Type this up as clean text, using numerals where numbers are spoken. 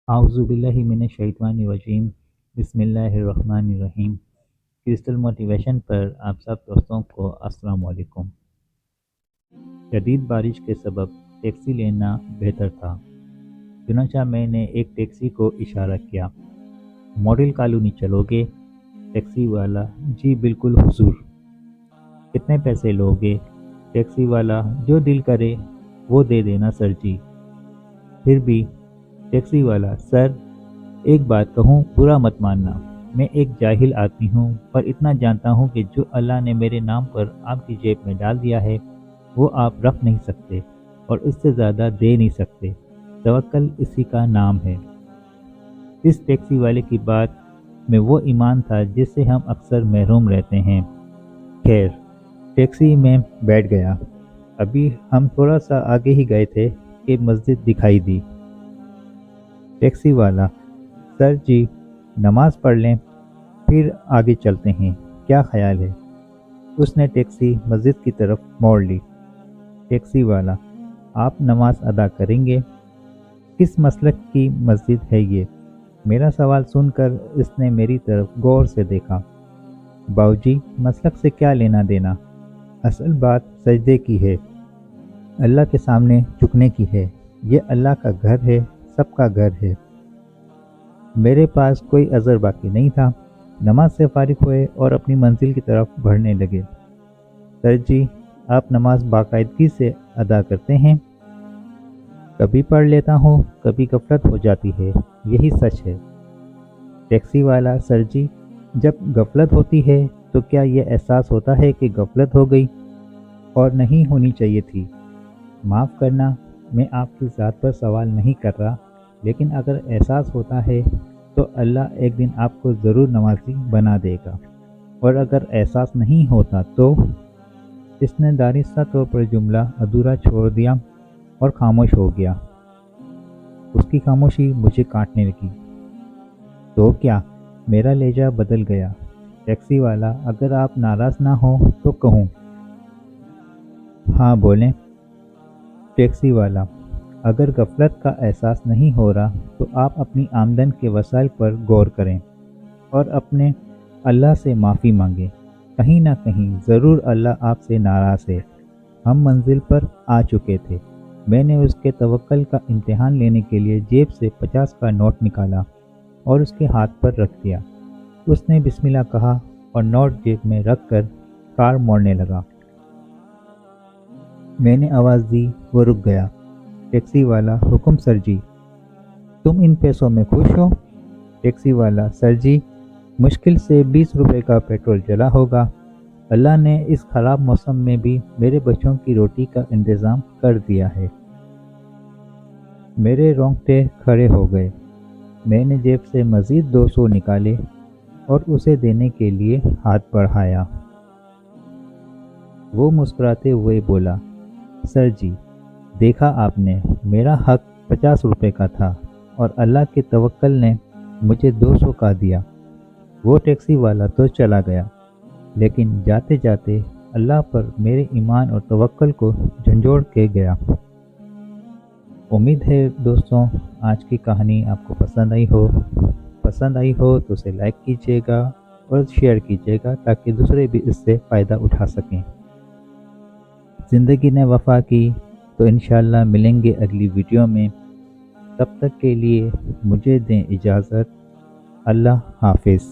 اعوذ باللہ من الشیطان الرجیم بسم اللہ الرحمن الرحیم۔ کرسٹل موٹیویشن پر آپ سب دوستوں کو السلام علیکم۔ شدید بارش کے سبب ٹیکسی لینا بہتر تھا، چنانچہ میں نے ایک ٹیکسی کو اشارہ کیا۔ ماڈل کالونی چلو گے؟ ٹیکسی والا: جی بالکل حضور۔ کتنے پیسے لوگے؟ ٹیکسی والا: جو دل کرے وہ دے دینا سر جی۔ پھر بھی ٹیکسی والا: سر ایک بات کہوں، برا مت ماننا، میں ایک جاہل آدمی ہوں، پر اتنا جانتا ہوں کہ جو اللہ نے میرے نام پر آپ کی جیب میں ڈال دیا ہے وہ آپ رکھ نہیں سکتے اور اس سے زیادہ دے نہیں سکتے۔ توکل اسی کا نام ہے۔ اس ٹیکسی والے کی بات میں وہ ایمان تھا جس سے ہم اکثر محروم رہتے ہیں۔ خیر، ٹیکسی میں بیٹھ گیا۔ ابھی ہم تھوڑا سا آگے ہی گئے تھے کہ مسجد دکھائی دی۔ ٹیکسی والا: سر جی نماز پڑھ لیں پھر آگے چلتے ہیں، کیا خیال ہے؟ اس نے ٹیکسی مسجد کی طرف موڑ لی۔ ٹیکسی والا: آپ نماز ادا کریں گے؟ کس مسلک کی مسجد ہے یہ؟ میرا سوال سن کر اس نے میری طرف غور سے دیکھا۔ باؤجی مسلک سے کیا لینا دینا، اصل بات سجدے کی ہے، اللہ کے سامنے جھکنے کی ہے۔ یہ اللہ کا گھر ہے، سب کا گھر ہے۔ میرے پاس کوئی عذر باقی نہیں تھا۔ نماز سے فارغ ہوئے اور اپنی منزل کی طرف بڑھنے لگے۔ سر جی آپ نماز باقاعدگی سے ادا کرتے ہیں؟ کبھی پڑھ لیتا ہوں، کبھی غفلت ہو جاتی ہے، یہی سچ ہے۔ ٹیکسی والا: سر جی جب غفلت ہوتی ہے تو کیا یہ احساس ہوتا ہے کہ غفلت ہو گئی اور نہیں ہونی چاہیے تھی؟ معاف کرنا، میں آپ کی ذات پر سوال نہیں کر رہا، لیکن اگر احساس ہوتا ہے تو اللہ ایک دن آپ کو ضرور نمازی بنا دے گا، اور اگر احساس نہیں ہوتا تو؟ اس نے دانستہ طور پر جملہ ادھورا چھوڑ دیا اور خاموش ہو گیا۔ اس کی خاموشی مجھے کاٹنے لگی۔ تو کیا؟ میرا لہجہ بدل گیا۔ ٹیکسی والا: اگر آپ ناراض نہ ہو تو کہوں؟ ہاں بولیں۔ ٹیکسی والا: اگر غفلت کا احساس نہیں ہو رہا تو آپ اپنی آمدن کے وسائل پر غور کریں اور اپنے اللہ سے معافی مانگیں۔ کہیں نہ کہیں ضرور اللہ آپ سے ناراض ہے۔ ہم منزل پر آ چکے تھے۔ میں نے اس کے توکل کا امتحان لینے کے لیے جیب سے 50 کا نوٹ نکالا اور اس کے ہاتھ پر رکھ دیا۔ اس نے بسم اللہ کہا اور نوٹ جیب میں رکھ کر کار موڑنے لگا۔ میں نے آواز دی، وہ رک گیا۔ ٹیکسی والا: حکم سر جی۔ تم ان پیسوں میں خوش ہو؟ ٹیکسی والا: سر جی مشکل سے 20 روپے کا پیٹرول جلا ہوگا۔ اللہ نے اس خراب موسم میں بھی میرے بچوں کی روٹی کا انتظام کر دیا ہے۔ میرے رونگٹے کھڑے ہو گئے۔ میں نے جیب سے مزید 200 نکالے اور اسے دینے کے لیے ہاتھ بڑھایا۔ وہ مسکراتے ہوئے بولا: سر جی دیکھا آپ نے، میرا حق 50 روپے کا تھا اور اللہ کے توکل نے مجھے 200 کا دیا۔ وہ ٹیکسی والا تو چلا گیا، لیکن جاتے جاتے اللہ پر میرے ایمان اور توکل کو جھنجھوڑ کے گیا۔ امید ہے دوستوں آج کی کہانی آپ کو پسند آئی ہو تو اسے لائک کیجیے گا اور شیئر کیجیے گا تاکہ دوسرے بھی اس سے فائدہ اٹھا سکیں۔ زندگی نے وفا کی تو انشاءاللہ ملیں گے اگلی ویڈیو میں۔ تب تک کے لیے مجھے دیں اجازت۔ اللہ حافظ۔